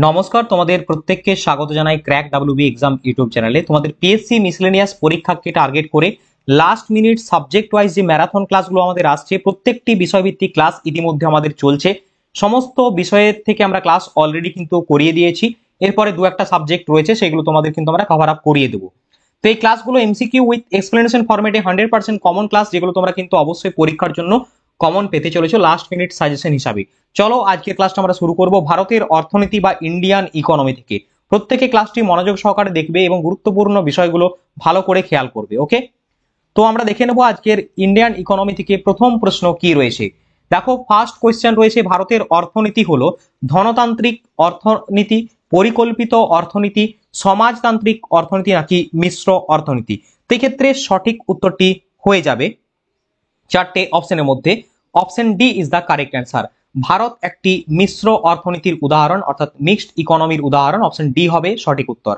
নমস্কার, তোমাদের প্রত্যেককে স্বাগত জানাই ক্র্যাক ডাব্লিউবি এক্সাম ইউটিউব চ্যানেলে। তোমাদের পিএসসি মিসলেনিয়াস পরীক্ষাকে টার্গেট করে লাস্ট মিনিট সাবজেক্ট ওয়াইজ যে ম্যারাথন ক্লাসগুলো আমাদের আসছে, প্রত্যেকটি বিষয়ভিত্তিক ক্লাস ইতিমধ্যে আমাদের চলছে। সমস্ত বিষয়ের থেকে আমরা ক্লাস অলরেডি কিন্তু করিয়ে দিয়েছি। এরপরে দু একটা সাবজেক্ট রয়েছে, সেগুলো তোমাদের কিন্তু আমরা কভার আপ করিয়ে দেবো। তো এই ক্লাসগুলো এমসিকিউ উইথ এক্সপ্লেনেশন ফরম্যাটে 100% কমন ক্লাস, যেগুলো তোমরা কিন্তু অবশ্যই পরীক্ষার জন্য কমন পেতে চলেছো লাস্ট মিনিট সাজেশন হিসাবে। চলো আজকের ক্লাসটা আমরা শুরু করব ভারতের অর্থনীতি বা ইন্ডিয়ান ইকোনমি থেকে। প্রত্যেকে ক্লাসটি মনোযোগ সহকারে দেখবে এবং গুরুত্বপূর্ণ বিষয়গুলো ভালো করে খেয়াল করবে। ওকে, তো আমরা দেখে নেব আজকের ইন্ডিয়ান ইকোনমি থেকে প্রথম প্রশ্ন কি রয়েছে। দেখো, ফার্স্ট কোয়েশ্চেন রয়েছে, ভারতের অর্থনীতি হলো ধনতান্ত্রিক অর্থনীতি, পরিকল্পিত অর্থনীতি, সমাজতান্ত্রিক অর্থনীতি নাকি মিশ্র অর্থনীতি। তো ক্ষেত্রে সঠিক উত্তরটি হয়ে যাবে চারটে অপশনের মধ্যে option D is the correct answer. Bharat একটি মিশ্র অর্থনীতির উদাহরণ, অর্থাৎ মিক্সড ইকোনমির উদাহরণ। অপশন ডি হবে সঠিক উত্তর।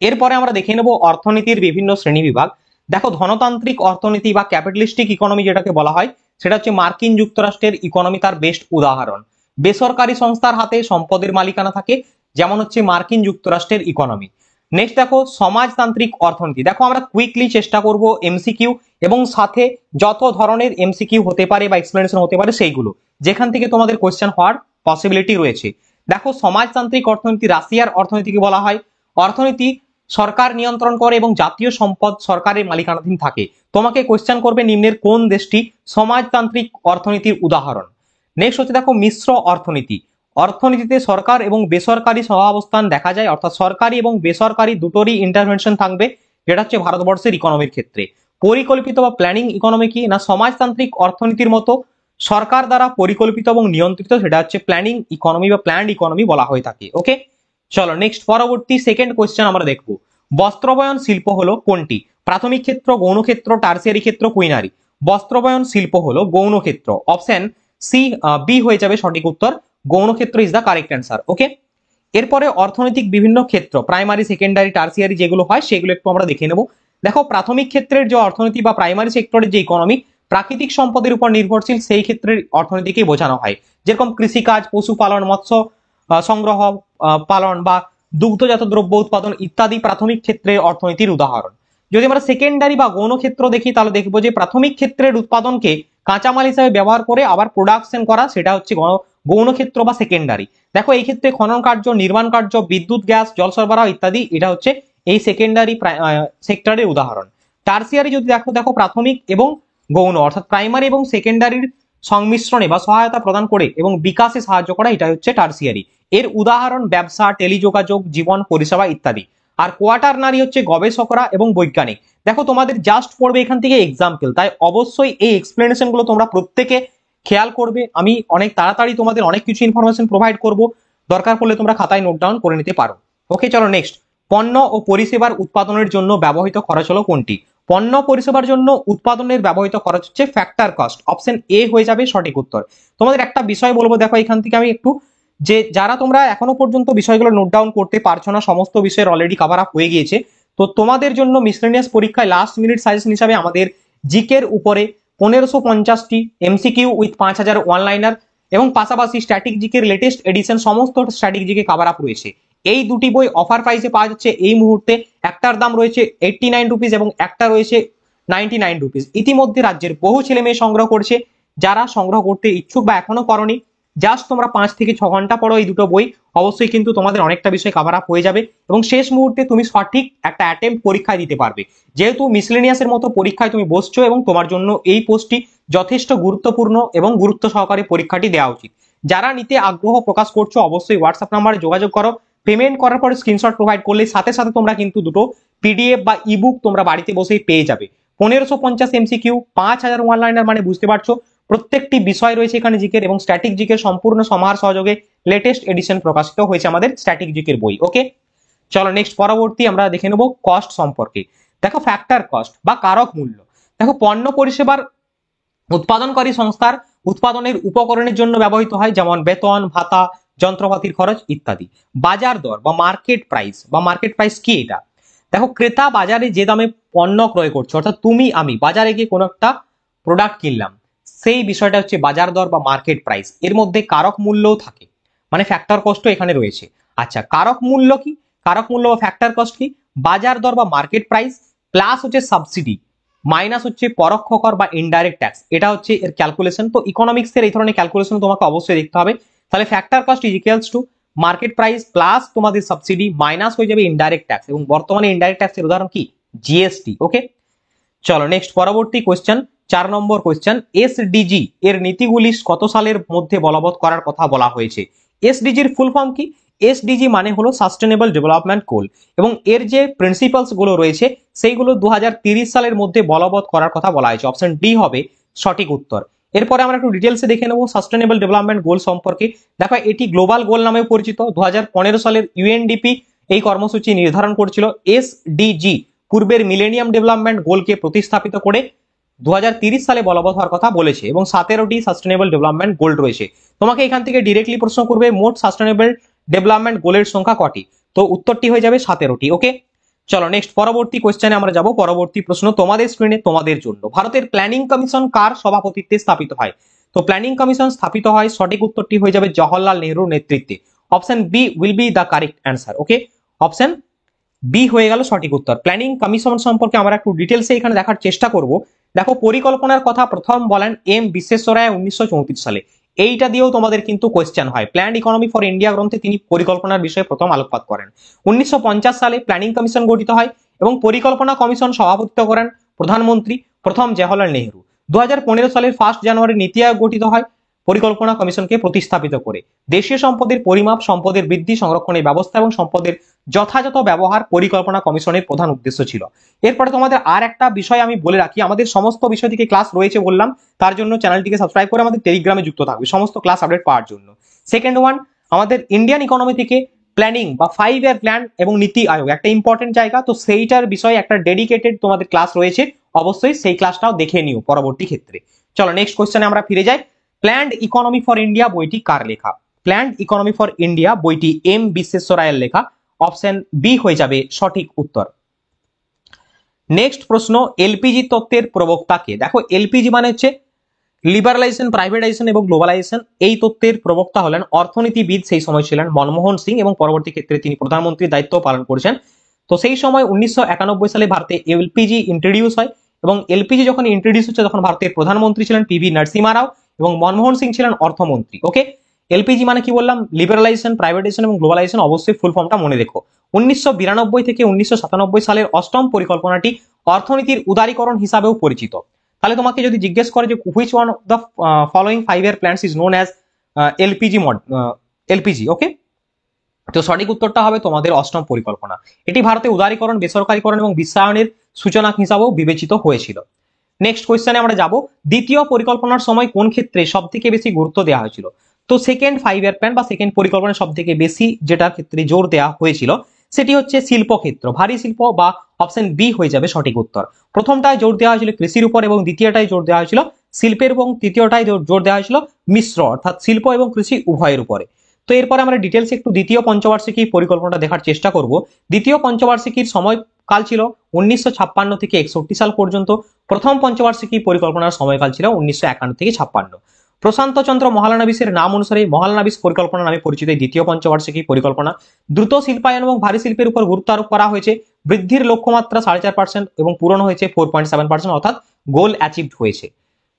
এরপরে আমরা দেখে নেব অর্থনীতির বিভিন্ন শ্রেণী বিভাগ। দেখো, ধনতান্ত্রিক অর্থনীতি বা ক্যাপিটালিস্টিক ইকোনমি যেটাকে বলা হয়, সেটা হচ্ছে মার্কিন যুক্তরাষ্ট্রের ইকোনমি তার বেস্ট উদাহরণ। বেসরকারি সংস্থার হাতে সম্পদের মালিকানা থাকে, যেমন হচ্ছে মার্কিন যুক্তরাষ্ট্রের ইকোনমি। নেক্সট দেখো, সমাজতান্ত্রিক অর্থনীতি। দেখো, আমরা কুইকলি চেষ্টা করব এমসিকিউ এবং সাথে যত ধরনের এমসিকিউ হতে পারে বা এক্সপ্লেনেশন হতে পারে সেইগুলো, যেখান থেকে তোমাদের কোয়েশ্চেন হওয়ার পসিবিলিটি রয়েছে। দেখো, সমাজতান্ত্রিক অর্থনীতি রাশিয়ার অর্থনীতিকে বলা হয়। অর্থনীতি সরকার নিয়ন্ত্রণ করে এবং জাতীয় সম্পদ সরকারের মালিকানাধীন থাকে। তোমাকে কোয়েশ্চেন করবে নিম্নের কোন দেশটি সমাজতান্ত্রিক অর্থনীতির উদাহরণ। নেক্সট হচ্ছে দেখো, মিশ্র অর্থনীতি। অর্থনীতিতে সরকার এবং বেসরকারি সহাবস্থান দেখা যায়, অর্থাৎ সরকারি এবং বেসরকারি দুটোরই ইন্টারভেনশন থাকবে, যেটা হচ্ছে ভারতবর্ষের ইকোনমির ক্ষেত্রে। পরিকল্পিত বা প্ল্যানিং ইকোনমি কি না, সমাজতান্ত্রিক অর্থনীতির মতো সরকার দ্বারা পরিকল্পিত এবং নিয়ন্ত্রিত, সেটা হচ্ছে প্ল্যানিং ইকোনমি বা প্ল্যান্ড ইকোনমি বলা হয়ে থাকে। ওকে, চলো নেক্সট পরবর্তী সেকেন্ড কোয়েশ্চেন আমরা দেখব। বস্ত্রবয়ন শিল্প হলো কোনটি? প্রাথমিক ক্ষেত্র, গৌণ ক্ষেত্র, টার্সিয়ারি ক্ষেত্র, কুইনারি। বস্ত্রবয়ন শিল্প হলো গৌণ ক্ষেত্র। অপশন সি বি হয়ে যাবে সঠিক উত্তর। গৌণ ক্ষেত্র ইজ দ্য কারেক্ট অ্যান্সার। ওকে, এরপরে অর্থনৈতিক বিভিন্ন ক্ষেত্র, প্রাইমারি, সেকেন্ডারি, টার্সিয়ারি যেগুলো হয় সেগুলো একটু আমরা দেখে নেব। দেখো, প্রাথমিক ক্ষেত্রের যে অর্থনীতি বা প্রাইমারি সেক্টরের যে ইকোনমি প্রাকৃতিক সম্পদের উপর নির্ভরশীল, সেই ক্ষেত্রের অর্থনীতিকে বোঝানো হয়। যেরকম কৃষিকাজ, পশুপালন, মৎস্য সংগ্রহ, পালন বা দুগ্ধজাত দ্রব্য উৎপাদন ইত্যাদি প্রাথমিক ক্ষেত্রের অর্থনীতির উদাহরণ। যদি আমরা সেকেন্ডারি বা গৌণ ক্ষেত্র দেখি, তাহলে দেখবো যে প্রাথমিক ক্ষেত্রের উৎপাদনকে কাঁচামাল হিসেবে ব্যবহার করে আবার প্রোডাকশন করা, সেটা হচ্ছে গৌণ ক্ষেত্র বা সেকেন্ডারি। দেখো, এই ক্ষেত্রে খনন কার্য, নির্মাণ কার্য, বিদ্যুৎ, গ্যাস, জল সরবরাহ ইত্যাদি, এটা হচ্ছে এই সেকেন্ডারি সেক্টরের উদাহরণ। টার্সিয়ারি যদি দেখো প্রাথমিক এবং গৌণ, অর্থাৎ প্রাইমারি এবং সেকেন্ডারির সংমিশ্রণে বা সহায়তা প্রদান করে এবং বিকাশে সাহায্য করা, এটা হচ্ছে টার্সিয়ারি। এর উদাহরণ ব্যবসা, টেলিযোগাযোগ, জীবন পরিষেবা ইত্যাদি। আর কোয়াটারনারি হচ্ছে গবেষকরা এবং বৈজ্ঞানিক। দেখো, তোমাদের জাস্ট পড়বে এখান থেকে এক্সাম্পল, তাই অবশ্যই এই এক্সপ্লেনেশন গুলো তোমরা প্রত্যেকে খেয়াল করবে। আমি অনেক তাড়াতাড়ি তোমাদের অনেক কিছু ইনফরমেশন প্রোভাইড করব, দরকার পড়লে তোমরা খাতায় নোট ডাউন করে নিতে পারো। ওকে, চলো নেক্সট। পণ্য ও পরিষেবার উৎপাদনের জন্য ব্যবহৃত খরচ হলো কোনটি? পণ্য পরিষেবার জন্য উৎপাদনের ব্যবহৃত খরচ হচ্ছে ফ্যাক্টর কস্ট। অপশন এ হয়ে যাবে সঠিক উত্তর। তোমাদের একটা বিষয় বলবো, দেখো এখান থেকে আমি একটু, যে যারা তোমরা এখনো পর্যন্ত বিষয়গুলো নোট ডাউন করতে পারছো না, সমস্ত বিষয়ের অলরেডি কভার আপ হয়ে গিয়েছে, তো তোমাদের জন্য মিসলেনিয়াস পরীক্ষায় লাস্ট মিনিট সাজেশন হিসাবে আমাদের জিকের উপরে 1550টি এমসিকিউ উইথ 5000 ওয়ান লাইনার এবং পাশাপাশি স্ট্যাটিক জিকের লেটেস্ট এডিশন, সমস্ত স্ট্যাটিক জিকে কভার আপ রয়েছে। এই দুটি বই অফার প্রাইসে পাওয়া যাচ্ছে এই মুহূর্তে। একটার দাম রয়েছে 89 রুপিস এবং একটা রয়েছে 99 রুপিস। ইতিমধ্যে রাজ্যের বহু ছেলে মেয়ে সংগ্রহ করছে। যারা সংগ্রহ করতে ইচ্ছুক বা এখনো করনি, জাস্ট তোমরা 5 থেকে 6 ঘন্টা পড়ো এই দুটো বই, অবশ্যই কিন্তু তোমাদের অনেকটা বিষয় কভার আপ হয়ে যাবে এবং শেষ মুহূর্তে তুমি সঠিক একটা অ্যাটেম্প পরীক্ষায় দিতে পারবে। যেহেতু মিসলেনিয়াসের মতো পরীক্ষায় তুমি বসছো এবং তোমার জন্য এই পোস্টটি যথেষ্ট গুরুত্বপূর্ণ এবং গুরুত্ব সহকারে পরীক্ষাটি দেওয়া উচিত। যারা নিতে আগ্রহ প্রকাশ করছো, অবশ্যই হোয়াটসঅ্যাপ নাম্বারে যোগাযোগ করো। পেমেন্ট করার পরে স্ক্রিনশট প্রোভাইড করলে সাথে সাথে তোমরা কিন্তু দুটো পিডিএফ বা ইবুক তোমরা বাড়িতে বসেই পেয়ে যাবে। 1550 এমসিকিউ, 5000 ওয়ান লাইনার, মানে বুঝতে পারছো প্রত্যেকটি বিষয় রয়েছে এখানে জিকের, এবং স্ট্যাটিক জিকের সম্পূর্ণ সমাহার সহযোগে লেটেস্ট এডিশন প্রকাশিত হয়েছে আমাদের স্ট্যাটিক জিকের বই। ওকে, চলো নেক্সট পরবর্তী আমরা দেখে নেব কস্ট সম্পর্কে। দেখো, ফ্যাক্টর কস্ট বা কারক মূল্য। দেখো, পণ্য পরিষেবার উৎপাদনকারী সংস্থার উৎপাদনের উপকরণের জন্য ব্যবহৃত হয়, যেমন বেতন ভাতা, যন্ত্রপাতির খরচ ইত্যাদি। বাজার দর বা মার্কেট প্রাইস কি? এটা দেখো, ক্রেতা বাজারে যে দামে পণ্য ক্রয় করছে, অর্থাৎ তুমি আমি বাজারে গিয়ে কোনো একটা প্রোডাক্ট কিনলাম, সেই বিষয়টা হচ্ছে বাজার দর বা মার্কেট প্রাইস। এর মধ্যে কারক মূল্যও থাকে। মানে ফ্যাক্টর কস্টও এখানে রয়েছে। আচ্ছা, কারক মূল্য কি? কারক মূল্য বা ফ্যাক্টর কস্ট কি? বাজার দর বা মার্কেট প্রাইস প্লাস হচ্ছে সাবসিডি মাইনাস হচ্ছে পরোক্ষ কর বা ইনডাইরেক্ট ট্যাক্স, এটা হচ্ছে এর ক্যালকুলেশন। তো ইকোনমিক্স এর এই ধরনের ক্যালকুলেশন তোমাকে অবশ্যই দেখতে হবে। তাহলে factor cost is equals to market price plus তোমাদের সাবসিডি মাইনাস হয়ে যাবে ইনডাইরেক্ট ট্যাক্স, এবং বর্তমানে ইনডাইরেক্ট ট্যাক্সের উদাহরণ কি? জিএসটি। ওকে, চলো নেক্সট পরবর্তী কোশ্চেন, 4 নম্বর কোশ্চেন। এসডিজি এর নীতিগুলি কত সালের মধ্যে বলবৎ করার কথা বলা হয়েছে? এসডিজির ফুল ফর্ম কি? এসডিজি মানে হলো সাস্টেনেবল ডেভেলপমেন্ট গোল, এবং এর যে প্রিন্সিপালস গুলো রয়েছে সেইগুলো 2030 সালের মধ্যে বলবৎ করার কথা বলা হয়েছে। অপশন ডি হবে সঠিক উত্তর। এরপরে আমরা একটু ডিটেলসে দেখে নেব সাস্টেনেবল ডেভেলপমেন্ট গোল সম্পর্কে। দেখো, এটি গ্লোবাল গোল নামেও পরিচিত। 2015 সালের ইউএনডিপি এই কর্মসূচি নির্ধারণ করেছিল। এসডিজি পূর্বের মিলেনিয়াম ডেভেলপমেন্ট গোলকে প্রতিস্থাপিত করে 2030 সালে বলবৎ হওয়ার কথা বলেছে, এবং 17টি সাস্টেনেবল ডেভেলপমেন্ট গোল রয়েছে। তোমাকে এখান থেকে ডিরেক্টলি প্রশ্ন করবে মোট সাস্টেনেবল ডেভেলপমেন্ট গোলের সংখ্যা কটি? তো উত্তরটি হয়ে যাবে 17টি। ওকে, চলো নেক্সট পরবর্তী কোশ্চেনে আমরা যাব। পরবর্তী প্রশ্ন তোমাদের স্ক্রিনে তোমাদের জন্য। ভারতের প্ল্যানিং কমিশন কার সভাপতিত্বে স্থাপিত হয়? তো প্ল্যানিং কমিশন স্থাপিত হয়, সঠিক উত্তরটি হয়ে যাবে জওহরলাল নেহরুর নেতৃত্বে। Option B will be the correct answer. Okay, option B হয়ে গেল সঠিক উত্তর। প্ল্যানিং কমিশন সম্পর্কে আমরা একটু ডিটেলসে এখানে দেখার চেষ্টা করব। দেখো, পরিকল্পনার কথা প্রথম বলেন এম বিশ্বেশ্বরায় 1934 সালে। এইটা দিয়েও তোমাদের কিন্তু কোয়েশ্চেন হয়। প্ল্যান্ড ইকোনমি ফর ইন্ডিয়া গ্রন্থে তিনি পরিকল্পনার বিষয়ে প্রথম আলোকপাত করেন। 1950 সালে প্ল্যানিং কমিশন গঠিত হয়, এবং পরিকল্পনা কমিশন সভাপতিত্ব করেন প্রধানমন্ত্রী প্রথম জওহরলাল নেহরু। 2015 সালের 1 জানুয়ারি নীতি আয়োগ গঠিত হয় পরিকল্পনা কমিশনকে প্রতিস্থাপিত করে। দেশীয় সম্পদের পরিমাপ, সম্পদের বৃদ্ধি, সংরক্ষণের ব্যবস্থা এবং সম্পদের যথাযথ ব্যবহার পরিকল্পনা কমিশনের প্রধান উদ্দেশ্য ছিল। এরপরে তোমাদের আর একটা বিষয় আমি বলে রাখি, আমাদের সমস্ত বিষয় থেকে ক্লাস রয়েছে বললাম, তার জন্য চ্যানেলটিকে সাবস্ক্রাইব করে আমাদের টেলিগ্রামে যুক্ত থাকবে সমস্ত ক্লাস আপডেট পাওয়ার জন্য। সেকেন্ড ওয়ান, আমাদের ইন্ডিয়ান ইকোনমি থেকে প্ল্যানিং বা 5 ইয়ার প্ল্যান এবং নীতি আয়োগ একটা ইম্পর্টেন্ট জায়গা। তো সেইটার বিষয়ে একটা ডেডিকেটেড তোমাদের ক্লাস রয়েছে, অবশ্যই সেই ক্লাসটাও দেখে নিও পরবর্তী ক্ষেত্রে। চলো নেক্সট কোশ্চেনে আমরা ফিরে যাই। প্ল্যান্ড ইকোনমি ফর ইন্ডিয়া বইটি কার লেখা? প্ল্যান্ড ইকোনমি ফর ইন্ডিয়া বইটি এম বিশ্বেশ্বরায়ের লেখা। অপশন বি হয়ে যাবে সঠিক উত্তর। নেক্সট প্রশ্ন, এলপিজি তত্ত্বের প্রবক্তা কে? দেখো, এলপিজি মানে হচ্ছে লিবারালাইজেশন, প্রাইভেটাইজেশন এবং গ্লোবালাইজেশন। এই তত্ত্বের প্রবক্তা হলেন অর্থনীতিবিদ সেই সময় ছিলেন মনমোহন সিং, এবং পরবর্তী ক্ষেত্রে তিনি প্রধানমন্ত্রীর দায়িত্ব পালন করেছেন। তো সেই সময় 1991 সালে ভারতে এলপিজি ইন্ট্রোডিউস হয়, এবং এলপিজি যখন ইন্ট্রোডিউস হচ্ছে তখন ভারতের প্রধানমন্ত্রী ছিলেন পিভি নরসিমহা রাও, এবং মনমোহন সিং ছিলেন অর্থমন্ত্রী। ওকে, এলপিজি মানে কি বললাম? লিবারালাইজেশন, প্রাইভেটাইজেশন এবং গ্লোবালাইজেশন। অবশ্যই ফুল ফর্মটা মনে রেখো। 1992 থেকে 1997 সালের অষ্টম পরিকল্পনাটি অর্থনীতির উদারীকরণ হিসাবেও পরিচিত। তাহলে তোমাকে যদি জিজ্ঞেস করে যে which one of the following 5 year plans is known as LPG LPG. Okay, তো সঠিক উত্তরটা হবে তোমাদের অষ্টম পরিকল্পনা। এটি ভারতে উদারীকরণ, বেসরকারীকরণ এবং বিশ্বায়নের সূচনা হিসাবেও বিবেচিত হয়েছিল। নেক্সট কোয়েশ্চেনে আমরা যাব। দ্বিতীয় পরিকল্পনার সময় কোন ক্ষেত্রে সব থেকে বেশি গুরুত্ব দেওয়া হয়েছিল? তো সেকেন্ড 5 ইয়ার প্ল্যান বা সেকেন্ড পরিকল্পনা সব থেকে বেশি যেটা ক্ষেত্রে জোর দেওয়া হয়েছিল সেটি হচ্ছে শিল্পক্ষেত্র, ভারী শিল্প, বা অপশন বি হয়ে যাবে সঠিক উত্তর। প্রথমটায় জোর দেওয়া হয়েছিল কৃষির উপর, এবং দ্বিতীয়টায় জোর দেওয়া হয়েছিল শিল্পের, এবং তৃতীয়টায় জোর দেওয়া হয়েছিল মিশ্র অর্থাৎ শিল্প এবং কৃষি উভয়ের উপরে। তো এরপরে আমরা ডিটেলসে একটু দ্বিতীয় পঞ্চবার্ষিকী পরিকল্পনাটা দেখার চেষ্টা করব। দ্বিতীয় পঞ্চবার্ষিকীর সময়কাল ছিল 1956 থেকে 61 সাল পর্যন্ত। প্রথম পঞ্চবার্ষিকী পরিকল্পনার সময়কাল ছিল 1951 থেকে 56। প্রশান্ত চন্দ্র মহালানাবিসের নাম অনুসারে মহালানাবিস পরিকল্পনা নামে পরিচিত এই দ্বিতীয় পঞ্চবার্ষিকী পরিকল্পনা দ্রুত শিল্পায়ন এবং ভারী শিল্পের উপর গুরুত্ব আরোপ করা হয়েছে। বৃদ্ধির লক্ষ্যমাত্রা 4.5% এবং পূরণ হয়েছে 4.7%, অর্থাৎ গোল অ্যাচিভড হয়েছে।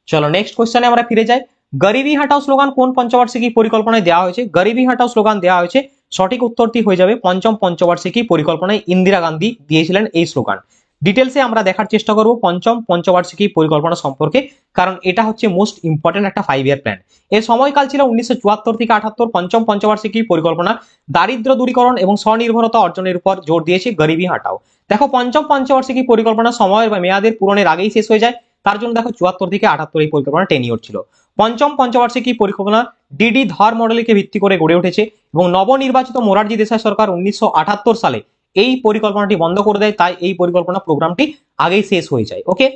চলো নেক্সট কোশ্চেনে আমরা ফিরে যাই। গরিবি হটাও স্লোগান কোন পঞ্চবার্ষিকী পরিকল্পনায় দেওয়া হয়েছে? গরিবি হটাও স্লোগান দেওয়া হয়েছে, সঠিক উত্তরটি হয়ে যাবে পঞ্চম পঞ্চবার্ষিকী পরিকল্পনায় ইন্দিরা গান্ধী দিয়েছিলেন এই স্লোগান। ডিটেলসে আমরা দেখার চেষ্টা করব পঞ্চম পঞ্চবার্ষিকী পরিকল্পনা সম্পর্কে, কারণ এটা হচ্ছে মোস্ট ইম্পর্টেন্ট একটা 5 ইয়ার প্ল্যান। এর সময়কাল ছিল 1974 থেকে 78। পঞ্চম পঞ্চবার্ষিকী পরিকল্পনা দারিদ্র দূরীকরণ এবং স্বনির্ভরতা অর্জনের উপর জোর দিয়েছে গরিবি হটাও। দেখো, পঞ্চম পঞ্চবার্ষিকী পরিকল্পনা সময়ের বা মেয়াদের পূরণের আগেই শেষ হয়ে যায়, তার জন্য দেখো 74 থেকে 78 এই পরিকল্পনা টেনিওর ছিল। পঞ্চম পঞ্চবার্ষিকী পরিকল্পনা ডিডি ধর মডেলকে ভিত্তি করে গড়ে উঠেছে, এবং নবনির্বাচিত মোরারজি দেশাই সরকার 1978 সালে এই পরিকল্পনাটি বন্ধ করে দেয়, তাই এই পরিকল্পনা প্রোগ্রামটি আগেই শেষ হয়ে যায়। ওকে,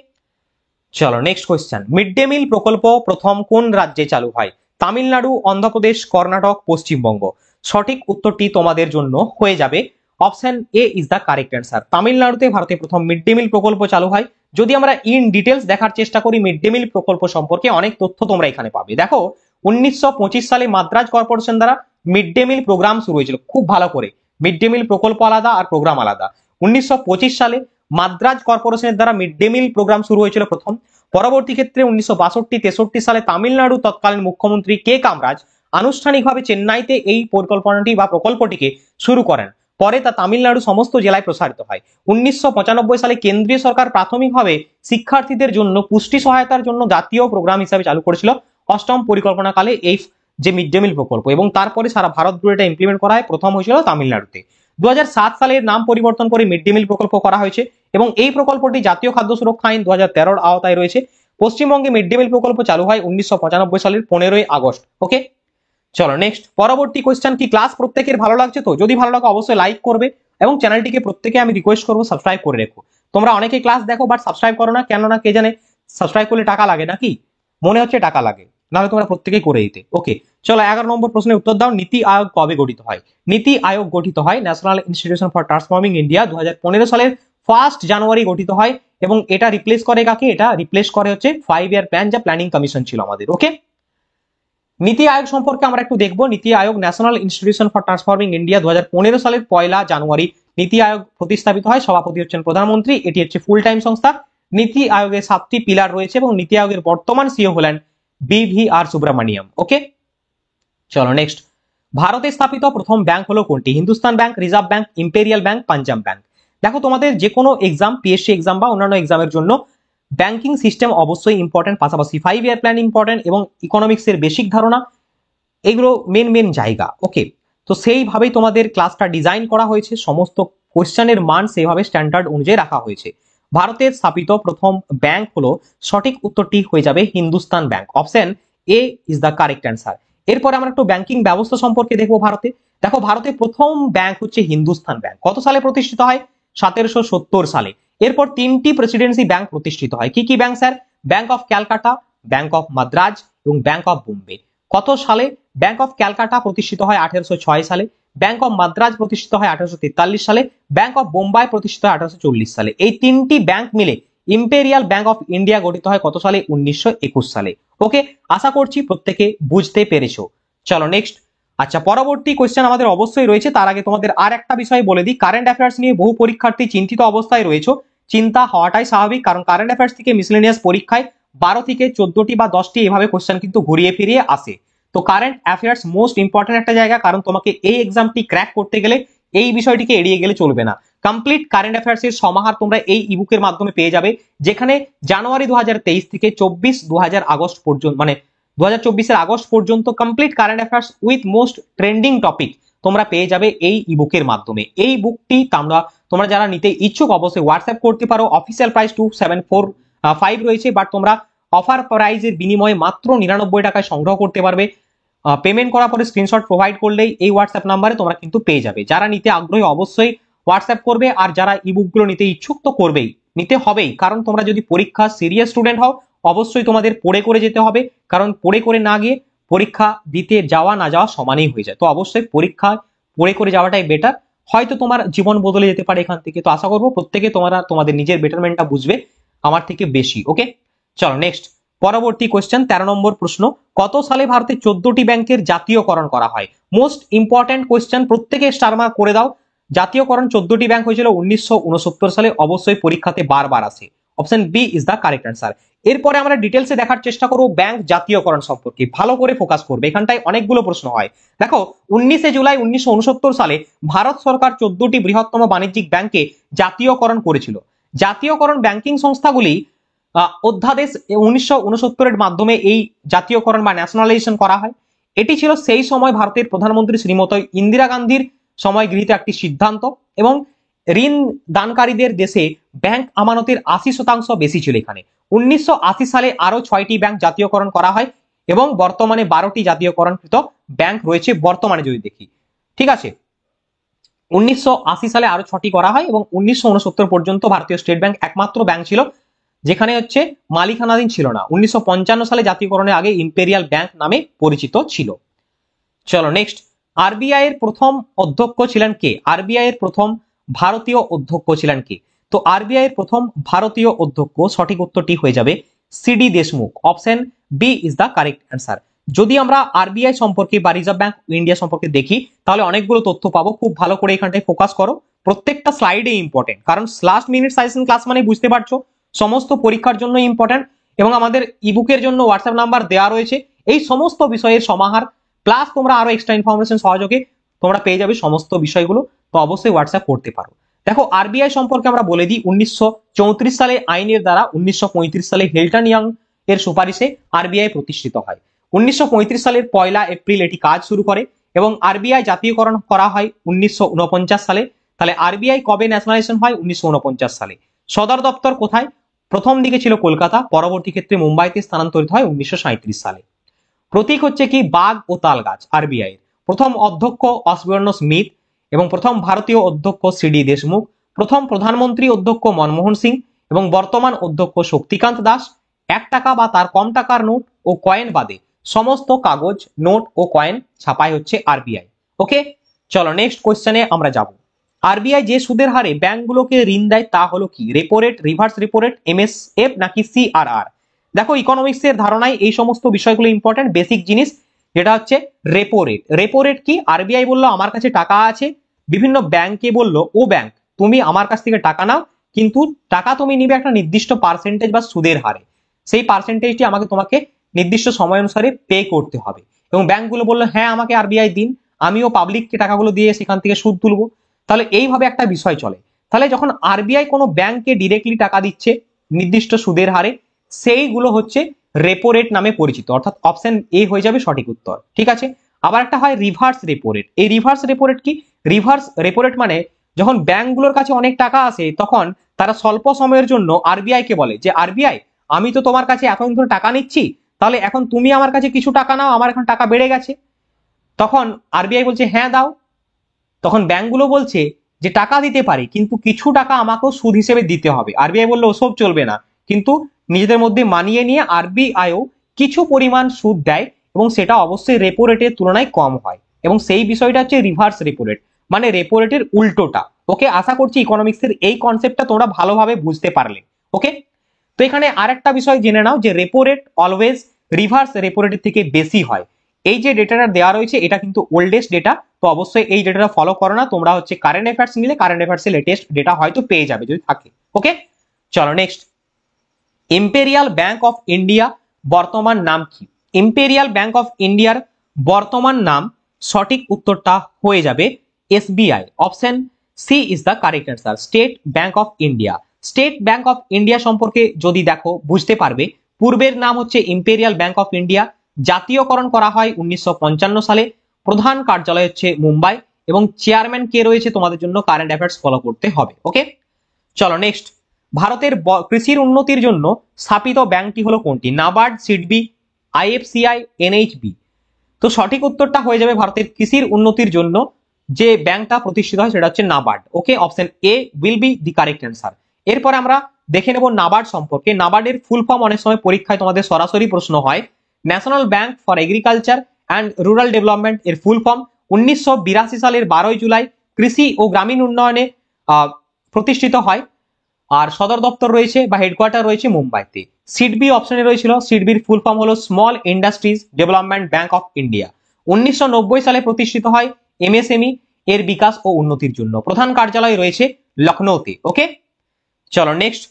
চলো next question. Mid day meal প্রকল্প প্রথম কোন রাজ্যে চালু হয়? তামিলনাড়ু, অন্ধ্রপ্রদেশ, কর্ণাটক, পশ্চিমবঙ্গ। সঠিক উত্তরটি তোমাদের জন্য হয়ে যাবে option A is the correct answer. তামিলনাড়ুতে ভারতে প্রথম মিড ডে মিল প্রকল্প চালু হয়। যদি আমরা ইন ডিটেলস দেখার চেষ্টা করি মিড ডে মিল প্রকল্প সম্পর্কে, অনেক তথ্য তোমরা এখানে পাবে। দেখো, 1925 সালে মাদ্রাজ কর্পোরেশন দ্বারা মিড ডে মিল প্রোগ্রাম শুরু হয়েছিল, খুব ভালো করে। মিড ডে মিল প্রকল্প আলাদা আর প্রোগ্রাম আলাদা। 1925 সালে মাদ্রাজ কর্পোরেশনের দ্বারা মিড ডে মিল প্রোগ্রাম শুরু হয়েছিল প্রথম। পরবর্তী ক্ষেত্রে 1962-63 সালে তামিলনাড়ু তৎকালীন মুখ্যমন্ত্রী কে কামরাজ আনুষ্ঠানিকভাবে চেন্নাইতে এই পরিকল্পনাটি বা প্রকল্পটিকে শুরু করেন। পরে তা তামিলনাড়ু সমস্ত জেলায় প্রসারিত হয়। 1995 সালে কেন্দ্রীয় সরকার প্রাথমিকভাবে শিক্ষার্থীদের জন্য পুষ্টি সহায়তার জন্য জাতীয় প্রোগ্রাম হিসাবে চালু করেছিল অষ্টম পরিকল্পনাকালে এই যে মিড ডে মিল প্রকল্প, এবং তারপরে সারা ভারত জুড়ে এটা ইমপ্লিমেন্ট করা হয়। প্রথম হয়েছিল তামিলনাড়ুতে। 2007 সালে নাম পরিবর্তন করে মিড ডে মিল প্রকল্প করা হয়েছে এবং এই প্রকল্পটি জাতীয় খাদ্য সুরক্ষা আইন 2013 আওতায় রয়েছে। পশ্চিমবঙ্গে মিড ডে মিল প্রকল্প চালু হয় 1995 সালের 15ই আগস্ট। ওকে, চলো নেক্সট পরবর্তী কোয়েশ্চেন কি ক্লাস প্রত্যেকের ভালো লাগছে তো? যদি ভালো লাগে অবশ্যই লাইক করবে এবং চ্যানেলটিকে প্রত্যেকে আমি রিকোয়েস্ট করবো সাবস্ক্রাইব করে রেখো। তোমরা অনেকে ক্লাস দেখো বাট সাবস্ক্রাইব করো না, কেন না কে জানে? সাবস্ক্রাইব করলে টাকা লাগে নাকি? মনে হচ্ছে টাকা লাগে, নাহলে তোমরা প্রত্যেকেই করে দিতে। ওকে, চলো 11 নম্বর প্রশ্নের উত্তর দাও। নীতি আয়োগ কবে গঠিত হয়? নীতি আয়োগ গঠিত হয় national institution for transforming India 2015 সালের 1 জানুয়ারি গঠিত হয় এবং এটা রিপ্লেস করে কাকে? এটা রিপ্লেস করে হচ্ছে 5 ইয়ার প্ল্যান, যা প্ল্যানিং কমিশন ছিল আমাদের। ওকে, নীতি আয়োগ সম্পর্কে আমরা একটু দেখবো। NITI Aayog national institution for transforming India 2015 সালের 1 জানুয়ারি নীতি আয়োগ প্রতিস্থাপিত হয়। সভাপতি হচ্ছেন প্রধানমন্ত্রী। এটি হচ্ছে ফুল টাইম সংস্থা। নীতি আয়োগের 7টি পিলার রয়েছে এবং নীতি আয়োগের বর্তমান সিইও হলেন BVR সুব্রমণিয়াম। ওকে, চলো নেক্সট। ভারতে স্থাপিত প্রথম ব্যাংক হলো কোনটি? Hindustan bank, reserve bank, imperial bank, Punjab bank. দেখো তোমাদের যে কোনো এক্সাম, পিএসসি এক্সাম বা অন্যান্য এক্সামের জন্য ব্যাংকিং সিস্টেম অবশ্যই ইম্পর্টেন্ট, পাশাপাশি 5 ইয়ার প্ল্যান ইম্পর্টেন্ট এবং ইকোনমিক্সের বেসিক ধারণা, এগুলো মেন জায়গা। ওকে, তো সেইভাবেই তোমাদের ক্লাসটা ডিজাইন করা হয়েছে। সমস্ত কোশ্চেনের মান সেইভাবে স্ট্যান্ডার্ড অনুযায়ী রাখা হয়েছে। ভারতের স্থাপিত প্রথম ব্যাংক হলো, সঠিক উত্তরটি হয়ে যাবে Hindustan bank. Option A is the correct answer. এরপরে আমরা একটু ব্যাংকিং ব্যবস্থা সম্পর্কে দেখবো ভারতে। দেখো ভারতের প্রথম ব্যাংক হচ্ছে হিন্দুস্তান ব্যাংক। কত সালে প্রতিষ্ঠিত হয়? 1770 সালে। এরপর 3টি প্রেসিডেন্সি ব্যাংক প্রতিষ্ঠিত হয়। কি কি bank sir? Bank of Calcutta, bank of Madras এবং ব্যাংক অফ বোম্বে। কত সালে? ব্যাংক অফ ক্যালকাটা প্রতিষ্ঠিত হয় 1806 সালে, ব্যাংক অফ মাদ্রাজ প্রতিষ্ঠিত হয় 1843 সালে, ব্যাংক অফ বোম্বাই প্রতিষ্ঠিত হয় 1840 সালে। এই 3টি ব্যাংক মিলে ইম্পেরিয়াল ব্যাংক অফ ইন্ডিয়া গঠিত হয় কত সালে? 1921 সালে। ওকে, আশা করছি প্রত্যেকে বুঝতে পেরেছো। চলো নেক্সট। আচ্ছা, পরবর্তী কোশ্চেন আমাদের অবশ্যই রয়েছে। তার আগে তোমাদের আর একটা বিষয় বলে দিই। কারেন্ট অ্যাফেয়ার্স নিয়ে বহু পরীক্ষার্থী চিন্তিত অবস্থায় রয়েছে। চিন্তা হওয়াটাই স্বাভাবিক, কারণ কারেন্ট অ্যাফেয়ার্স থেকে মিসলেনিয়াস পরীক্ষায় 12 থেকে 14টি বা 10টি এভাবে কোশ্চেন কিন্তু ঘুরিয়ে ফিরিয়ে আসে। তো কারেন্ট অ্যাফেয়ার্স মোস্ট ইম্পর্টেন্ট একটা জায়গা, কারণ তোমাকে এই এক্সামটি ক্র্যাক করতে গেলে এই বিষয়টিকে এড়িয়ে গেলে চলবে না। কমপ্লিট কারেন্ট অ্যাফেয়ার্স এর সমাহার তোমরা এই ইবুকের মাধ্যমে পেয়ে যাবে, যেখানে জানুয়ারি 2023 থেকে 24 আগস্ট পর্যন্ত, মানে 2024 আগস্ট পর্যন্ত complete current affairs with most trending topic তোমরা পেয়ে যাবে এই ইবুকের মাধ্যমে। এই বুকটি তোমরা যারা নিতে ইচ্ছুক অবশ্যই হোয়াটসঅ্যাপ করতে পারো। অফিসিয়াল প্রাইস 2745 রয়েছে, বাট তোমরা অফার প্রাইজের বিনিময়ে মাত্র 99 টাকায় সংগ্রহ করতে পারবে। পেমেন্ট করার পরে স্ক্রিনশট প্রোভাইড করলেই এই হোয়াটসঅ্যাপ নাম্বারে তোমরা কিন্তু পেয়ে যাবে। যারা নিতে আগ্রহী অবশ্যই হোয়াটসঅ্যাপ করবে, আর যারা ইবুকগুলো নিতে ইচ্ছুক তো করবেই, নিতে হবেই, কারণ তোমরা যদি পরীক্ষা সিরিয়াস স্টুডেন্ট হও অবশ্যই তোমাদের পড়ে করে যেতে হবে, কারণ পড়ে করে না গিয়ে পরীক্ষা দিতে যাওয়া না যাওয়া সমানই হয়ে যায়। তো অবশ্যই পরীক্ষা পড়ে করে যাওয়াটাই বেটার, হয়তো তোমার জীবন বদলে যেতে পারে এখান থেকে। তো আশা করবো প্রত্যেকে তোমরা তোমাদের নিজের বেটারমেন্টটা বুঝবে আমার থেকে বেশি। ওকে, চলো নেক্সট। পরবর্তী কোশ্চেন 13 নম্বর প্রশ্ন। কত সালে ভারতে 14টি ব্যাংকের জাতীয়করণ করা হয়? মোস্ট ইম্পর্টেন্ট কোশ্চেন, প্রত্যেকে স্টার মার্ক করে দাও। জাতীয়করণ 14টি ব্যাংক হয়েছিল 1969 সালে। অবশ্যই পরীক্ষাতে বারবার আসে। Option B is the correct answer. এরপরে আমরা ডিটেলসে দেখার চেষ্টা করব ব্যাংক জাতীয়করণ সম্পর্কে। ভালো করে ফোকাস করবে, এখানটায় অনেকগুলো প্রশ্ন হয়। দেখো 19 জুলাই 1969 সালে ভারত সরকার 14টি বৃহত্তম বাণিজ্যিক ব্যাংকে জাতীয়করণ করেছিল। জাতীয়করণ ব্যাংকিং সংস্থাগুলি অধ্যাদেশ 1969 এর মাধ্যমে এই জাতীয়করণ বা ন্যাশনালাইজেশন করা হয়। এটি ছিল সেই সময় ভারতের প্রধানমন্ত্রী শ্রীমতী ইন্দিরা গান্ধীর সময় গৃহীত একটি সিদ্ধান্ত, এবং ঋণ দানকারীদের দেশে ব্যাংক আমানতের 80% বেশি ছিল এখানে। 1980 সালে আরো 6টি ব্যাংক জাতীয়করণ করা হয় এবং বর্তমানে 12টি জাতীয়করণকৃত ব্যাংক রয়েছে বর্তমানে যদি দেখি। ঠিক আছে, 1980 সালে আরো 6টি করা হয় এবং 1969 পর্যন্ত ভারতীয় স্টেট ব্যাংক একমাত্র ব্যাংক ছিল যেখানে হচ্ছে মালিকানাধীন ছিল না। 1955 সালে জাতীয়করণের আগে ইম্পেরিয়াল ব্যাংক নামে পরিচিত ছিল। চলো নেক্সট। আরবিআই এর প্রথম অধ্যক্ষ ছিলেন কে? আরবিআই এর প্রথম ভারতীয় অধ্যক্ষ ছিলেন কে? তো আরবিআই এর প্রথম ভারতীয় অধ্যক্ষ, সঠিক উত্তরটি হয়ে যাবে C D Deshmukh. Option B is the correct answer. যদি আমরা আরবিআই সম্পর্কে বা রিজার্ভ ব্যাংক অফ ইন্ডিয়া সম্পর্কে দেখি তাহলে অনেকগুলো তথ্য পাবো। খুব ভালো করে এখানটায় ফোকাস করো, প্রত্যেকটা স্লাইডে ইম্পর্টেন্ট, কারণ লাস্ট মিনিট সাজেশন ক্লাস মানে বুঝতে পারছো সমস্ত পরীক্ষার জন্য ইম্পর্টেন্ট। এবং আমাদের ইবুকের জন্য হোয়াটসঅ্যাপ নাম্বার দেওয়া রয়েছে, এই সমস্ত বিষয়ের সমাহার প্লাস তোমরা আরো এক্সট্রা ইনফরমেশন সহযোগে তোমরা পেয়ে যাবে সমস্ত বিষয়গুলো। তো অবশ্যই হোয়াটসঅ্যাপ করতে পারো। দেখো আরবিআই সম্পর্কে আমরা বলে দিই, 1934 সালে আইনের দ্বারা 1935 সালে হিল্টন ইয়াং এর সুপারিশে আরবিআই প্রতিষ্ঠিত হয়। 1935 সালের 1 এপ্রিল এটি কাজ শুরু করে এবং আরবিআই জাতীয়করণ করা হয় 1949 সালে। তাহলে আরবিআই কবে ন্যাশনালাইজেশন হয়? 1949 সালে। সদর দপ্তর কোথায়? প্রথম দিকে ছিল কলকাতা, পরবর্তী ক্ষেত্রে মুম্বাইতে স্থানান্তরিত হয় 1937 সালে। প্রতীক হচ্ছে কি? বাঘ ও তাল গাছ। আরবিআই এর প্রথম অধ্যক্ষ অসবর্ন স্মিথ এবং প্রথম ভারতীয় অধ্যক্ষ সিডি দেশমুখ, প্রথম প্রধানমন্ত্রী অধ্যক্ষ মনমোহন সিং এবং বর্তমান অধ্যক্ষ শক্তিকান্ত দাস। 1 টাকা বা তার কম টাকার নোট ও কয়েন বাদে সমস্ত কাগজ, নোট ও কয়েন ছাপায় হচ্ছে আরবিআই। ওকে, চলো নেক্সট কোশ্চেনে আমরা যাব। আরবিআই যে সুদের হারে ব্যাংকগুলোকে ঋণ দেয় তা হলো কি? Repo rate, reverse repo rate, MSF নাকি সিআরআর? দেখো ইকোনমিক্স এর ধারণায় এই সমস্ত বিষয়গুলো ইম্পর্টেন্ট, বেসিক জিনিস, যেটা হচ্ছে রেপো রেট। রেপো রেট কি? আরবিআই বললো আমার কাছে টাকা আছে, বিভিন্ন ব্যাংকে বললো ও ব্যাংক তুমি আমার কাছ থেকে টাকা নাও, কিন্তু টাকা তুমি নিবে একটা নির্দিষ্ট পার্সেন্টেজ বা সুদের হারে, সেই পার্সেন্টেজটি তোমাকে নির্দিষ্ট সময় অনুসারে পে করতে হবে। এবং ব্যাংকগুলো বললো হ্যাঁ আমাকে আরবিআই দিন, আমিও পাবলিককে টাকাগুলো দিয়ে সেখান থেকে সুদ তুলবো। তাহলে এইভাবে একটা বিষয় চলে। তাহলে যখন আরবিআই কোনো ব্যাংককে ডিরেক্টলি টাকা দিচ্ছে নির্দিষ্ট সুদের হারে, সেইগুলো হচ্ছে রেপো রেট নামে পরিচিত, অর্থাৎ অপশন এ হয়ে যাবে সঠিক উত্তর। ঠিক আছে, আবার একটা হয় রিভার্স রেপো রেট। এই রিভার্স রেপো রেট কি? রিভার্স রেপো রেট মানে যখন ব্যাংকগুলোর কাছে অনেক টাকা আসে তখন তারা স্বল্প সময়ের জন্য আরবিআই কে বলে যে আরবিআই আমি তো তোমার কাছে এতদিন ধরে টাকা নিচ্ছি, তাহলে এখন তুমি আমার কাছে কিছু টাকা নাও, আমার এখন টাকা বেড়ে গেছে। তখন আরবিআই বলছে হ্যাঁ দাও। তখন ব্যাংকগুলো বলছে যে টাকা দিতে পারি কিন্তু কিছু টাকা আমাকেও সুদ হিসেবে দিতে হবে। আরবিআই বললো ওসব চলবে না, কিন্তু নিজেদের মধ্যে মানিয়ে নিয়ে আরবিআইও কিছু পরিমাণ সুদ দেয় এবং সেটা অবশ্যই রেপো রেটের তুলনায় কম হয়, এবং সেই বিষয়টা হচ্ছে রিভার্স রেপো রেট, মানে রেপো রেটের উল্টোটা। ওকে, আশা করছি ইকোনমিক্সের এই কনসেপ্টটা তোমরা ভালোভাবে বুঝতে পারলে। ওকে, তো এখানে আরেকটা বিষয় জেনে নাও যে repo rate always reverse repo রেটের থেকে বেশি হয়। এই যে ডেটাটা দেওয়া রয়েছে এটা কিন্তু ওল্ডেস্ট ডেটা, তো অবশ্যই এই ডেটাটা ফলো করো না। তোমরা হচ্ছে কারেন্ট অ্যাফেয়ার্স নিলে কারেন্ট অ্যাফেয়ার্সের লেটেস্ট ডেটা হয়তো পেয়ে যাবে যদি থাকে। ওকে, চলো next. Imperial bank of India বর্তমান নাম কি? ইম্পেরিয়াল ব্যাংক অফ ইন্ডিয়ার বর্তমান নাম সঠিক উত্তরটা হয়ে যাবে SBI. Option C is the correct answer, state bank of India. State bank of India সম্পর্কে যদি দেখো বুঝতে পারবে, পূর্বের নাম হচ্ছে ইম্পেরিয়াল ব্যাংক অফ ইন্ডিয়া, জাতীয়করণ করা হয় 1955 সালে, প্রধান কার্যালয় হচ্ছে মুম্বাই, এবং চেয়ারম্যান কে রয়েছে তোমাদের জন্য কারেন্ট অ্যাফেয়ার্স ফলো করতে হবে। ওকে, চলো নেক্সট। ভারতের কৃষির উন্নতির জন্য স্থাপিত ব্যাংকটি হলো কোনটি? NABARD, SIDBI, IFCI, NHB. তো সঠিক উত্তরটা হয়ে যাবে ভারতের কৃষির উন্নতির জন্য যে ব্যাংকটা প্রতিষ্ঠিত হয় সেটা হচ্ছে NABARD. Okay, option A will be the correct answer. এরপরে আমরা দেখে নেব নাবার্ড সম্পর্কে। নাবার্ডের ফুল ফর্ম অনেক সময় পরীক্ষায় তোমাদের সরাসরি প্রশ্ন হয়। National bank for agriculture and rural development এর ফুল ফর্ম। 1982 সালের 12 জুলাই কৃষি ও গ্রামীণ উন্নয়নে প্রতিষ্ঠিত হয়, আর সদর দপ্তর রয়েছে বা হেডকোয়ার্টার রয়েছে মুম্বাইতে। সিডবি অপশনে রয়েছিল, সিডবির ফুল ফর্ম হলো small industries development bank of India. 1990 সালে প্রতিষ্ঠিত হয় এমএসএমই এর বিকাশ ও উন্নতির জন্য, প্রধান কার্যালয় রয়েছে লখনৌতে। ওকে, চলো নেক্সট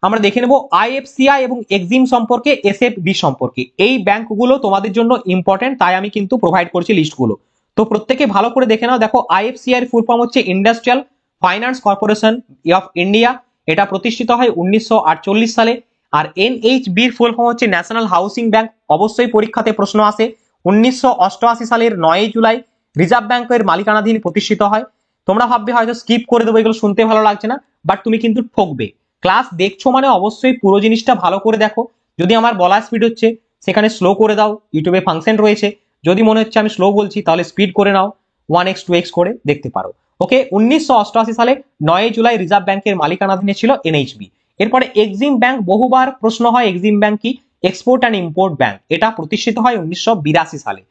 আমরা দেখে নেব আইএফসিআই এবং এক্সিম সম্পর্কে, এসএফবি সম্পর্কে। এই ব্যাংকগুলো তোমাদের জন্য ইম্পর্টেন্ট, তাই আমি কিন্তু প্রোভাইড করছি লিস্টগুলো, তো প্রত্যেকে ভালো করে দেখে নাও। দেখো আইএফসিআই এর ফুল ফর্ম হচ্ছে industrial finance corporation of India, এটা প্রতিষ্ঠিত হয় 1948 সালে। আর এনএইচবির ফুল ফর্ম হচ্ছে ন্যাশনাল হাউসিং ব্যাংক, অবশ্যই পরীক্ষাতে প্রশ্ন আসে। 1988 সালের 9 জুলাই রিজার্ভ ব্যাংকের মালিকানাধীন প্রতিষ্ঠিত হয়। তোমরা ভাববে হয়তো স্কিপ করে দেবো, এগুলো শুনতে ভালো লাগছে না, বাট তুমি কিন্তু ঠকবে। ক্লাস দেখছো মানে অবশ্যই পুরো জিনিসটা ভালো করে দেখো। যদি আমার বলার স্পিড হচ্ছে সেখানে স্লো করে দাও, ইউটিউবে ফাংশন রয়েছে, যদি মনে হচ্ছে আমি স্লো বলছি তাহলে স্পিড করে নাও, 1x 2x করে দেখতে পারো। ওকে, 1988 সালে 9 জুলাই রিজার্ভ ব্যাংকের মালিকানাধীনে ছিল এনএইচবি। এরপরে এক্সিম ব্যাংক, বহুবার প্রশ্ন হয় এক্সিম ব্যাংক কি? এক্সপোর্ট অ্যান্ড ইম্পোর্ট ব্যাংক, এটা প্রতিষ্ঠিত হয় 1982 সালে।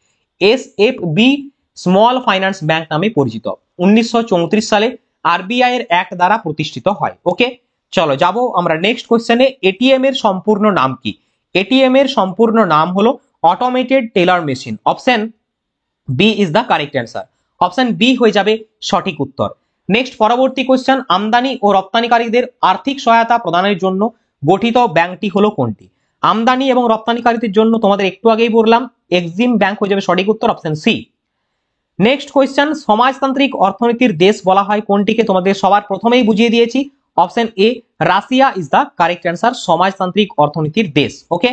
এসএফবি স্মল ফাইন্যান্স ব্যাংক নামে পরিচিত, 1934 সালে আরবিআই এর অ্যাক্ট দ্বারা প্রতিষ্ঠিত হয়। ওকে, চলো যাব আমরা নেক্সট কোশ্চেনে। এটিএম এর সম্পূর্ণ নাম কি? এটিএম এর সম্পূর্ণ নাম হলো automated teller machine. Option B is the correct answer. Option B হয়ে যাবে সঠিক উত্তর। নেক্সট পরবর্তী কোশ্চেন, আমদানি ও রপ্তানিকারীদের আর্থিক সহায়তা প্রদানের জন্য গঠিত ব্যাংকটি হলো কোনটি? আমদানি এবং রপ্তানিকারীদের জন্য তোমাদের একটু আগেই বললাম এক্সিম ব্যাংক হয়ে যাবে সঠিক উত্তর, অপশন সি। নেক্সট কোয়েশ্চেন, সমাজতান্ত্রিক অর্থনীতির দেশ বলা হয় কোনটিকে? তোমাদের সবার প্রথমেই বুঝিয়ে দিয়েছি, option A Russia is the correct answer, সমাজতান্ত্রিক অর্থনীতির দেশ। ওকে,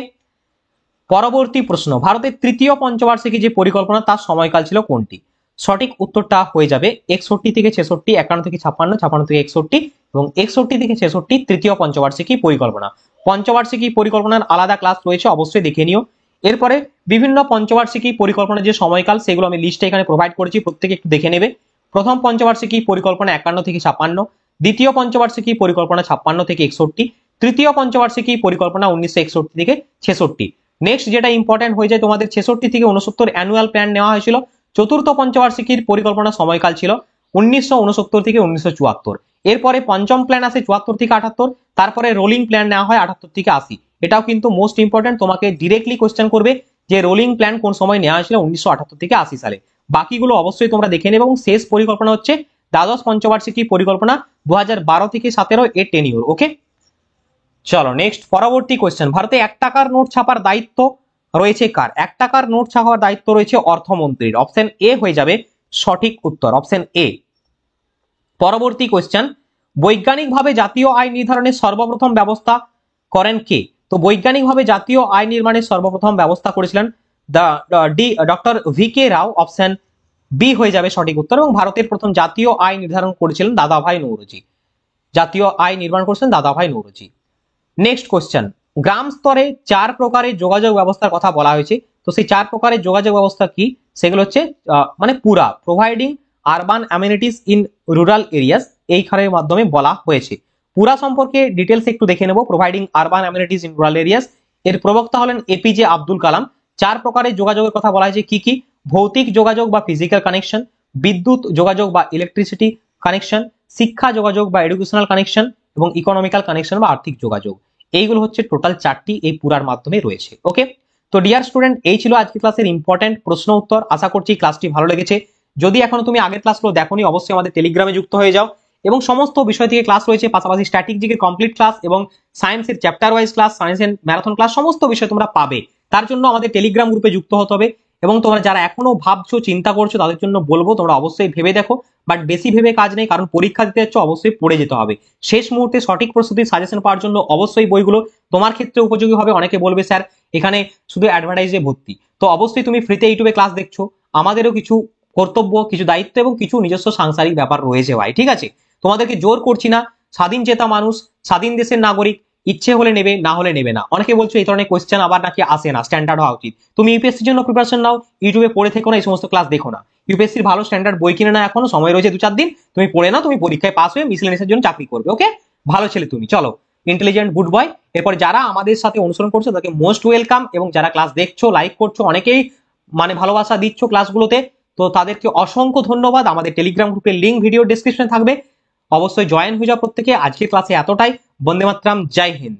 পরবর্তী প্রশ্ন, ভারতের তৃতীয় পঞ্চবার্ষিকী যে পরিকল্পনা তার সময়কাল ছিল কোনটি? সঠিক উত্তরটা হয়ে যাবে 61 থেকে 66, 51 থেকে 56, 56 থেকে 61 এবং 61 থেকে 66 তৃতীয় পঞ্চবার্ষিকী পরিকল্পনা। পঞ্চবার্ষিকী পরিকল্পনার আলাদা ক্লাস রয়েছে, অবশ্যই দেখে নিও। এরপরে বিভিন্ন পঞ্চবার্ষিকী পরিকল্পনার যে সময়কাল সেগুলো আমি লিস্টে এখানে প্রোভাইড করেছি, প্রত্যেকে একটু দেখে নেবে। প্রথম পঞ্চবার্ষিকী পরিকল্পনা 51 থেকে 56, দ্বিতীয় পঞ্চবার্ষিকী পরিকল্পনা 56 থেকে 61, তৃতীয় পঞ্চবার্ষিকী পরিকল্পনা 1961 থেকে 66। নেক্সট যেটা ইম্পর্টেন্ট হয়ে যায় তোমাদের 66 থেকে 69 অ্যানুয়াল প্ল্যান নেওয়া হয়েছিল। চতুর্থ পঞ্চবার্ষিকীর পরিকল্পনা সময়কাল ছিল 1969 থেকে 1974। এরপরে পঞ্চম প্ল্যান আসে 74 থেকে 78, তারপরে রোলিং প্ল্যান নেওয়া হয় 78 থেকে 80। এটাও কিন্তু মোস্ট ইম্পর্টেন্ট, তোমাকে ডিরেক্টলি কোশ্চেন করবে যে রোলিং প্ল্যান কোন সময় নেওয়া হয়েছিল 1978 থেকে 80 সালে। বাকিগুলো অবশ্যই তোমরা দেখে নেবে। এবং শেষ পরিকল্পনা হচ্ছে দ্বাদশ পঞ্চবার্ষিকী পরিকল্পনা 2012 থেকে 17 এর টেনিউর। ওকে, চলো নেক্সট পরবর্তী কোশ্চেন, ভারতে 1 টাকার নোট ছাপার দায়িত্ব রয়েছে কার? 1 টাকার নোট ছাপার দায়িত্ব রয়েছে অর্থমন্ত্রীর। অপশন এ হয়ে যাবে সঠিক উত্তর, অপশন এ। পরবর্তী কোশ্চেন, বৈজ্ঞানিকভাবে জাতীয় আয় নির্ধারণের সর্বপ্রথম ব্যবস্থা করেন কে? তো বৈজ্ঞানিকভাবে জাতীয় আয় নির্মাণের সর্বপ্রথম ব্যবস্থা করেছিলেন ডক্টর ভি কে রাও। অপশন বি হয়ে যাবে সঠিক উত্তর। এবং ভারতের প্রথম জাতীয় আয় নির্ধারণ করেছিলেন দাদাভাই নৌরোজি। জাতীয় আয় নির্মাণ করেছিলেন দাদাভাই নৌরোজি। নেক্সট কোশ্চেন, গ্রাম স্তরে 4 প্রকারের যোগাযোগ ব্যবস্থার কথা বলা হয়েছে। তো সেই 4 প্রকারের যোগাযোগ ব্যবস্থা কি? সেগুলো হচ্ছে মানে পুরা, providing urban amenities in rural areas, এইখানের মাধ্যমে বলা হয়েছে। পুরা সম্পর্কে ডিটেলস একটু দেখে নেব। Providing urban amenities in rural areas, এর প্রবক্তা হলেন এপিজে আব্দুল কালাম। 4 প্রকারের যোগাযোগের কথা বলা হয়েছে কি কি? ভৌতিক যোগাযোগ বা ফিজিক্যাল কানেকশন, বিদ্যুৎ যোগাযোগ বা ইলেকট্রিসিটি কানেকশন, শিক্ষা যোগাযোগ বা এডুকেশনাল কানেকশন এবং ইকোনমিক্যাল কানেকশন বা আর্থিক যোগাযোগ। এইগুলো হচ্ছে টোটাল 4টি এই পুরার মাধ্যমে রয়েছে। ওকে, তো ডিয়ার স্টুডেন্ট, এই ছিল আজকের ক্লাসের ইম্পর্টেন্ট প্রশ্ন উত্তর। আশা করছি ক্লাসটি ভালো লেগেছে। যদি এখনো তুমি আগের ক্লাসগুলো দেখোনি, অবশ্যই আমাদের টেলিগ্রামে যুক্ত হয়ে যাও। এবং সমস্ত বিষয় থেকে ক্লাস রয়েছে, পাশাপাশি স্ট্র্যাটেজিকের কমপ্লিট ক্লাস এবং সায়েন্সের চ্যাপ্টার ওয়াইজ ক্লাস, সায়েন্সের ম্যারাথন ক্লাস, সমস্ত বিষয় তোমরা পাবে। তার জন্য আমাদের টেলিগ্রাম গ্রুপে যুক্ত হতে হবে। এবং তোমরা যারা এখনো ভাবছো, চিন্তা করছো, তাদের জন্য বলবো তোমরা অবশ্যই ভেবে দেখো, বাট বেশি ভেবে কাজ নেই, কারণ পরীক্ষা দিতে যাচ্ছ, অবশ্যই পড়ে যেতে হবে। শেষ মুহূর্তে সঠিক প্রস্তুতির সাজেশন পাওয়ার জন্য অবশ্যই বইগুলো তোমার ক্ষেত্রে উপযোগী হবে। অনেকে বলবে স্যার এখানে শুধু অ্যাডভার্টাইজে ভর্তি, তো অবশ্যই তুমি ফ্রিতে ইউটিউবে ক্লাস দেখছো, আমাদেরও কিছু কর্তব্য, কিছু দায়িত্ব এবং কিছু নিজস্ব সাংসারিক ব্যাপার রয়েছে ভাই, ঠিক আছে? তোমাদেরকে জোর করছি না, স্বাধীন চেতা মানুষ, স্বাধীন দেশের নাগরিক, ইচ্ছে হলে নেবে, না হলে নেবে না। অনেকে বলছো এই ধরনের কোশ্চেন আবার নাকি আসে না, স্ট্যান্ডার্ড হওয়া উচিত। তুমি ইউপিএসসির জন্য প্রিপারেশন নাও, ইউটিউবে পড়ে থেকো না, এই সমস্ত ক্লাস দেখো না। ইউপিএসসির ভালো স্ট্যান্ডার্ড বই কিনে না, এখনো সময় রয়েছে 2-4 দিন, তুমি পড়ে নাও, তুমি পরীক্ষায় পাস হয়ে মিসলেনিয়াসের জন্য চাকরি করবে। ওকে, ভালো ছেলে তুমি, চলো ইন্টেলিজেন্ট গুড বয়। এরপর যারা আমাদের সাথে অনুসরণ করছো তাদেরকে মোস্ট ওয়েলকাম, এবং যারা ক্লাস দেখছো, লাইক করছো, অনেকেই মানে ভালোবাসা দিচ্ছ ক্লাসগুলোতে, তো তাদেরকে অসংখ্য ধন্যবাদ। আমাদের টেলিগ্রাম গ্রুপের লিঙ্ক ভিডিও ডেসক্রিপশনে থাকবে, অবশ্যই জয়েন হয়ে যাও প্রত্যেকে। আজকের ক্লাসে এতটাই। বন্দে মাতরম, জয় হিন্দ।